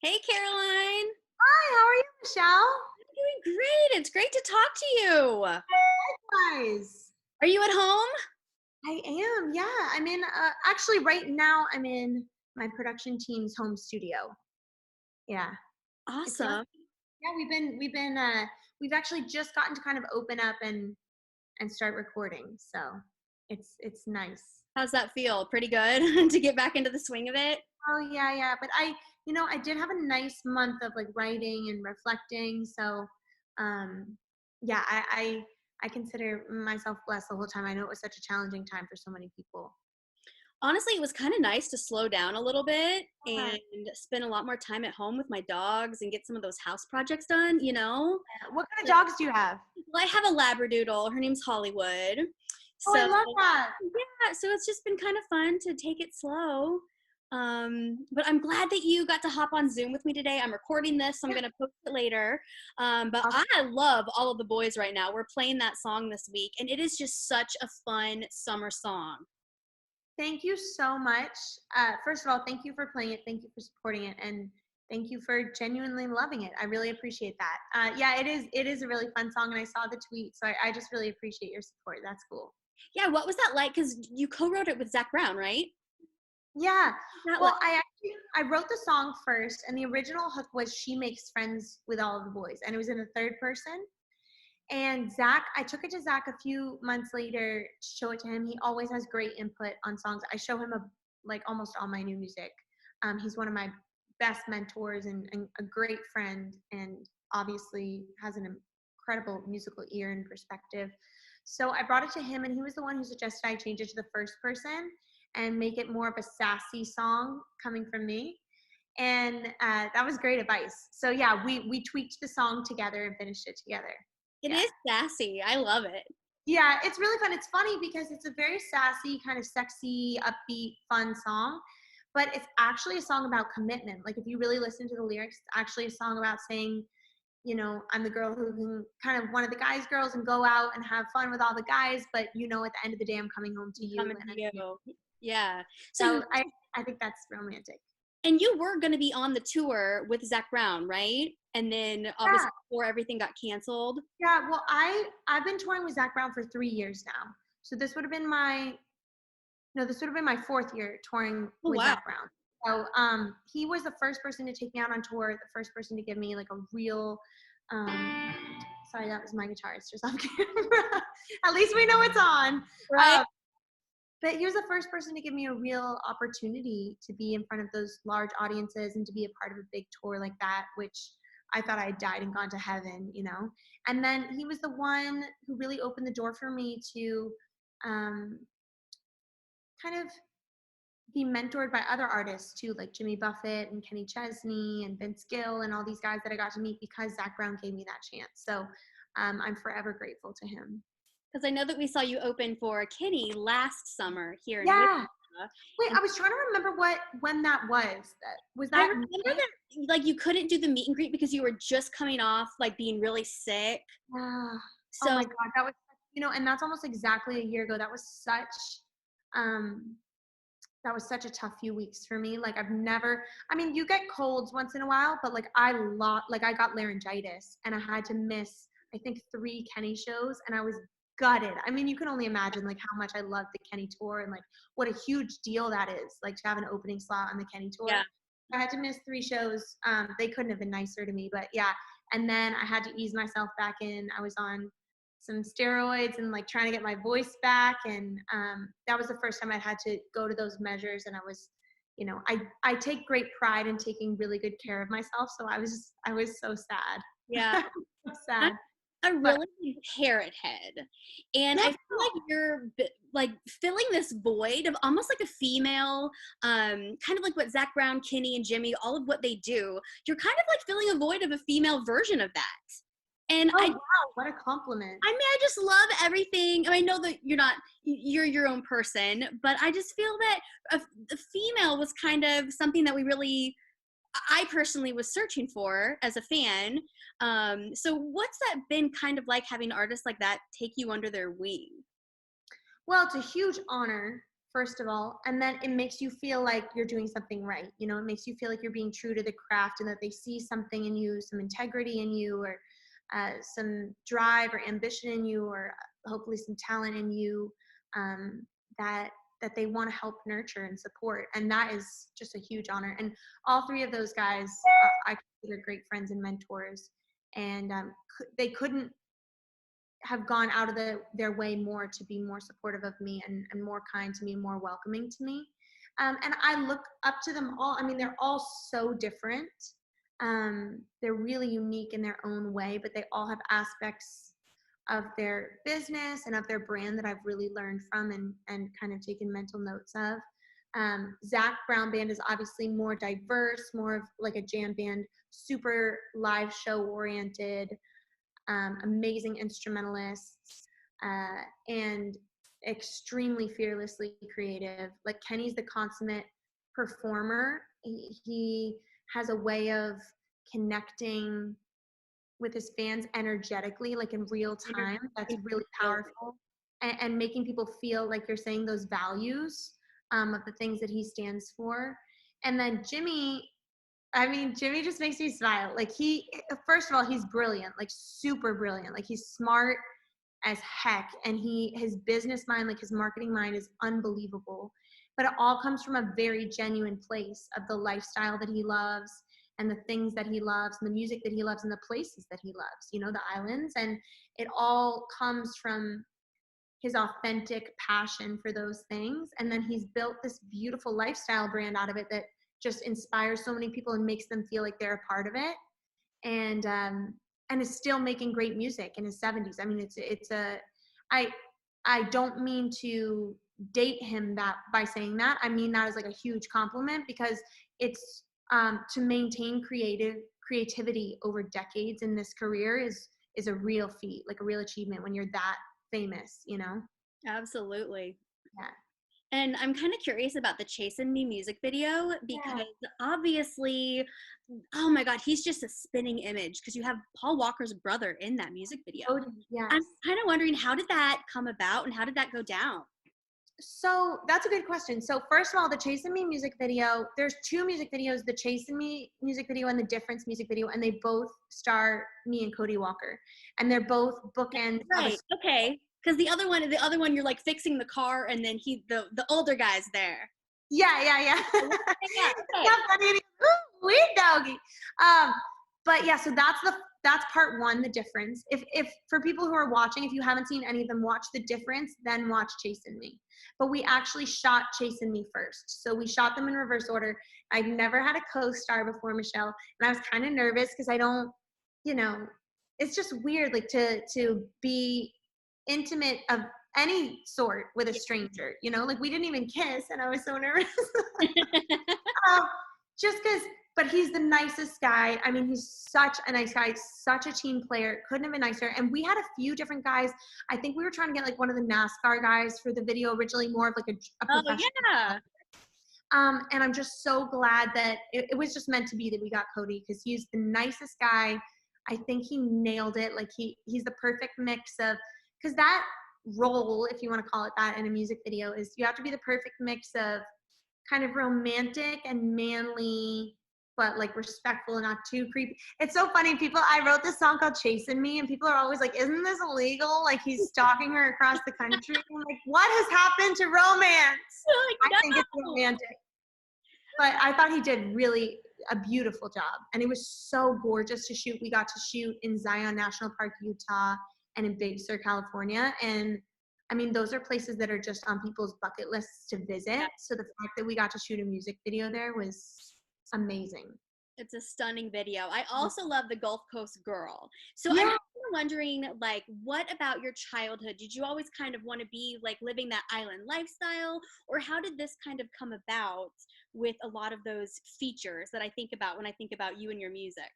Hey, Caroline. Hi, how are you, Michelle? I'm doing great. It's great to talk to you. Guys, Are you at home? I am. Yeah, I'm in. Actually, right now, I'm in my production team's home studio. Yeah, it's Awesome. lovely. Yeah, we've actually just gotten to kind of open up and start recording. So it's nice. How's that feel? Pretty good to get back into the swing of it? Oh yeah, yeah. But I did have a nice month of like writing and reflecting. So, um, yeah, I consider myself blessed the whole time. I know it was such a challenging time for so many people. Honestly, it was kind of nice to slow down a little bit Yeah. and spend a lot more time at home with my dogs and get some of those house projects done. What kind of dogs do you have? Well, I have a Labradoodle. Her name's Hollywood. Oh, I So, love that. yeah, so it's just been kind of fun to take it slow. But I'm glad that you got to hop on Zoom with me today. I'm recording this, so I'm Yeah. going to post it later. But Awesome. I love All of the Boys right now. We're playing that song this week, and it is just such a fun summer song. Thank you so much. First of all, thank you for playing it. Thank you for supporting it, and thank you for genuinely loving it. I really appreciate that. Yeah, it is a really fun song, and I saw the tweet, so I just really appreciate your support. That's cool. Yeah, what was that like? Because you co-wrote it with Zac Brown, right? Yeah. That like, Well, I wrote the song first, and the original hook was "She makes friends with all of the boys," and it was in the third person. And Zach, I took it to Zach a few months later to show it to him. He always has great input on songs. I show him like almost all my new music. He's one of my best mentors and a great friend, and obviously has an incredible musical ear and perspective. So I brought it to him, and he was the one who suggested I change it to the first person and make it more of a sassy song coming from me. And that was great advice. So yeah, we tweaked the song together and finished it together. it Yeah. is sassy. I love it. Yeah, it's really fun. It's funny because it's a very sassy, kind of sexy, upbeat, fun song, but it's actually a song about commitment. Like if you really listen to the lyrics, it's actually a song about saying, I'm the girl who can kind of one of the guys' girls and go out and have fun with all the guys, but at the end of the day, I'm coming home to you. Coming to And you. Yeah. So so I think that's romantic. And you were going to be on the tour with Zac Brown, right? And then Yeah, obviously before everything got canceled. yeah. Well, I've been touring with Zach Brown for 3 years now. So this would have been my No, this would have been my fourth year touring Oh with wow. Zac Brown. So he was the first person to take me out on tour, the first person to give me like a real um sorry, that was my guitar. It's just off camera. At least we know it's on. Right? Uh, but he was the first person to give me a real opportunity to be in front of those large audiences and to be a part of a big tour like that, which I thought I had died and gone to heaven. And then he was the one who really opened the door for me to um, kind of be mentored by other artists too, like Jimmy Buffett and Kenny Chesney and Vince Gill and all these guys that I got to meet because Zac Brown gave me that chance. So I'm forever grateful to him. Because I know that we saw you open for Kenny last summer here in Yeah. Wichita. Wait, And I was trying to remember when that was. Was I that remember May? that like you couldn't do the meet and greet because you were just coming off like being really sick. Ah, oh So my God, and that's almost exactly a year ago. Um, that was such a tough few weeks for me. Like I mean, you get colds once in a while, but like I got laryngitis and I had to miss, I think 3 Kenny shows and I was gutted. I mean, you can only imagine like how much I loved the Kenny tour and like what a huge deal that is, like to have an opening slot on the Kenny yeah. tour. I had to miss 3 shows. They couldn't have been nicer to me, but yeah. And then I had to ease myself back in. I was on some steroids and like trying to get my voice back, and that was the first time I had to go to those measures. And I take great pride in taking really good care of myself, so I was so Yeah. sad. So I'm sad. a But really big parrot head. And I yeah. feel like you're like filling this void of almost like a female, kind of like what Zac Brown, Kenny, and Jimmy, all of what they do. You're kind of like filling a void of a female version of that. And Oh wow, what a compliment. I just love everything. And I know that you're your own person, but I just feel that the female was kind of something that I personally was searching for as a fan. So what's that been kind of like having artists like that take you under their wing? Well, it's a huge honor, first of all, and then it makes you feel like you're doing something right. You know, it makes you feel like you're being true to the craft and that they see something in you, some integrity in you, or some drive or ambition in you, or hopefully some talent in you, um, that they want to help nurture and support. And that is just a huge honor. And all three of those guys I consider great friends and mentors. And they couldn't have gone out of their way more to be more supportive of me, and more kind to me, more welcoming to me. And I look up to them all. I mean, they're all so different. They're really unique in their own way, but they all have aspects of their business and of their brand that I've really learned from, and kind of taken mental notes of. Zac Brown Band is obviously more diverse, more of like a jam band, super live show oriented, amazing instrumentalists, and extremely fearlessly creative. Like Kenny's the consummate performer. He has a way of connecting with his fans energetically, like in real time. That's really powerful, and making people feel like you're saying those values, of the things that he stands for. And then Jimmy, I mean, Jimmy just makes me smile. Like first of all, he's brilliant, like super brilliant. Like he's smart as heck, and his business mind, like his marketing mind, is unbelievable. But it all comes from a very genuine place of the lifestyle that he loves, and the things that he loves, and the music that he loves, and the places that he loves, you know, the islands. And it all comes from his authentic passion for those things. And then he's built this beautiful lifestyle brand out of it that just inspires so many people and makes them feel like they're a part of it. And is still making great music in his 70s. I mean, I don't mean to date him that by saying that. I mean that as like a huge compliment, because it's, to maintain creativity over decades in this career is a real feat, like a real achievement when you're that famous, you know? Absolutely. Yeah. And I'm kind of curious about the Chasin' Me music video, Yeah. because obviously, oh my God, he's just a spinning image, because you have Paul Walker's brother in that music video. Totally. I'm Yes. kind of wondering, how did that come about and how did that go down? So that's a good question. So first of all, the Chasin' Me music video, there's two music videos, the Chasin' Me music video and the Difference music video, and they both star me and Cody Walker. And they're both bookends of a, Right. Okay. Because the other one, you're like fixing the car, and then the older guy's there. yeah. Yeah. Okay. Not funny. Ooh, weird doggy. But yeah, so that's part one, the difference. If for people who are watching, if you haven't seen any of them, watch the difference, then watch Chasin' Me. But we actually shot Chasin' Me first. So we shot them in reverse order. I've never had a co-star before, Michelle, and I was kind of nervous because I don't, you know, it's just weird, like to be intimate of any sort with a stranger, you know, like we didn't even kiss, and I was so nervous. um, just because, but he's the nicest guy. I mean, he's such a nice guy, such a team player. Couldn't have been nicer. And we had a few different guys. I think we were trying to get like one of the NASCAR guys for the video originally, more of like a Oh professional. yeah. And I'm just so glad that it was just meant to be that we got Cody, because he's the nicest guy. I think he nailed it. Like he's the perfect mix of, because that role, if you want to call it that in a music video, is you have to be the perfect mix of kind of romantic and manly, but like respectful and not too creepy. It's so funny. I wrote this song called Chasin' Me, and people are always like, isn't this illegal? Like he's stalking her across the country. I'm like, what has happened to romance? Like, I think it's no. romantic. But I thought he did really a beautiful job. And it was so gorgeous to shoot. We got to shoot in Zion National Park, Utah, and in Big Sur, California. And I mean, those are places that are just on people's bucket lists to visit. So the fact that we got to shoot a music video there was amazing. It's a stunning video. I also love the Gulf Coast girl. So I'm Yeah. kind of wondering, like, what about your childhood? Did you always kind of want to be like living that island lifestyle, or how did this kind of come about with a lot of those features that I think about when I think about you and your music?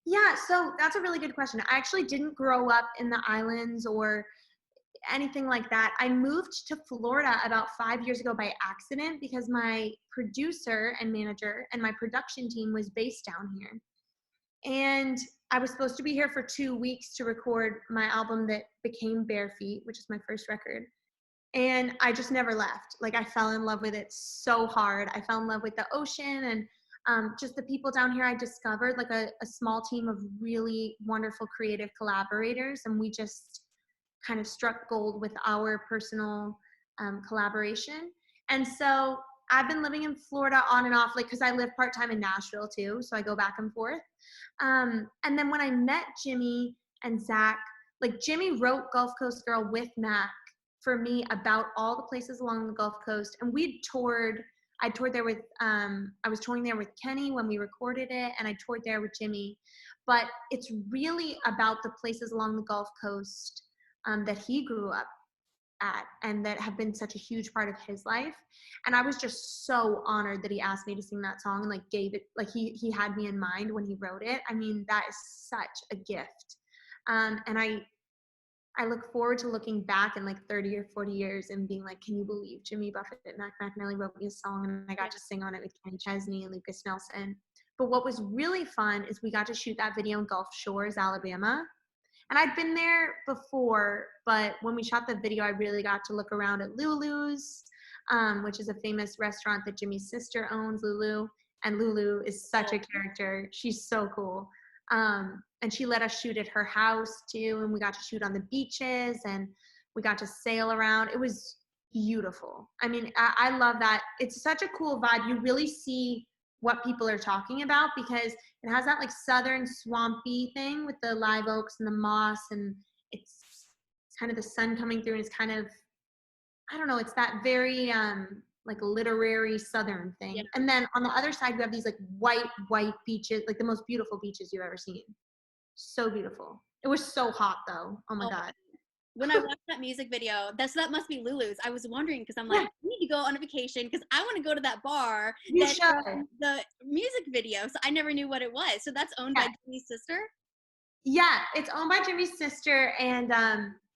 Yeah, so that's a really good question. I actually didn't grow up in the islands or anything like that. I moved to Florida about 5 years ago by accident, because my producer and manager and my production team was based down here. And I was supposed to be here for 2 weeks to record my album that became Bare Feet, which is my first record. And I just never left. Like I fell in love with it so hard. I fell in love with the ocean and just the people down here. I discovered like a small team of really wonderful creative collaborators, and we just kind of struck gold with our personal collaboration. And so I've been living in Florida on and off, like because I live part time in Nashville too, so I go back and forth. And then when I met Jimmy and Zac, like Jimmy wrote Gulf Coast Girl with Mac for me about all the places along the Gulf Coast, and we'd toured. I toured there with I was touring there with Kenny when we recorded it, and I toured there with Jimmy. But it's really about the places along the Gulf Coast that he grew up at and that have been such a huge part of his life. And I was just so honored that he asked me to sing that song and like gave it, like he had me in mind when he wrote it. I mean, that is such a gift. And I look forward to looking back in like 30 or 40 years and being like, can you believe Jimmy Buffett and Mac McAnally wrote me a song and I got to sing on it with Kenny Chesney and Lucas Nelson. But what was really fun is we got to shoot that video in Gulf Shores, Alabama. And I'd been there before, but when we shot the video, I really got to look around at Lulu's, which is a famous restaurant that Jimmy's sister owns, Lulu. And Lulu is such a character. She's so cool. And she let us shoot at her house too. And we got to shoot on the beaches and we got to sail around. It was beautiful. I mean, I love that. It's such a cool vibe. You really see what people are talking about because it has that like southern swampy thing with the live oaks and the moss, and it's kind of the sun coming through, and it's kind of, I don't know, it's that very like literary southern thing. Yeah. And then on the other side, we have these like white beaches, like the most beautiful beaches you've ever seen. So beautiful. It was so hot though. Oh my God. When I watched that music video, that must be Lulu's. I was wondering because I'm like, Yeah, I need to go on a vacation because I want to go to that bar you that's should. from the music video. So I never knew what it was. So that's owned by Yeah. Jimmy's sister. Yeah, it's owned by Jimmy's sister, and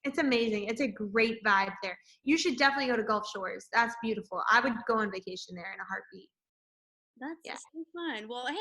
it's amazing. It's a great vibe there. You should definitely go to Gulf Shores. That's beautiful. I would go on vacation there in a heartbeat. That's Yeah. so fun. Well, hey,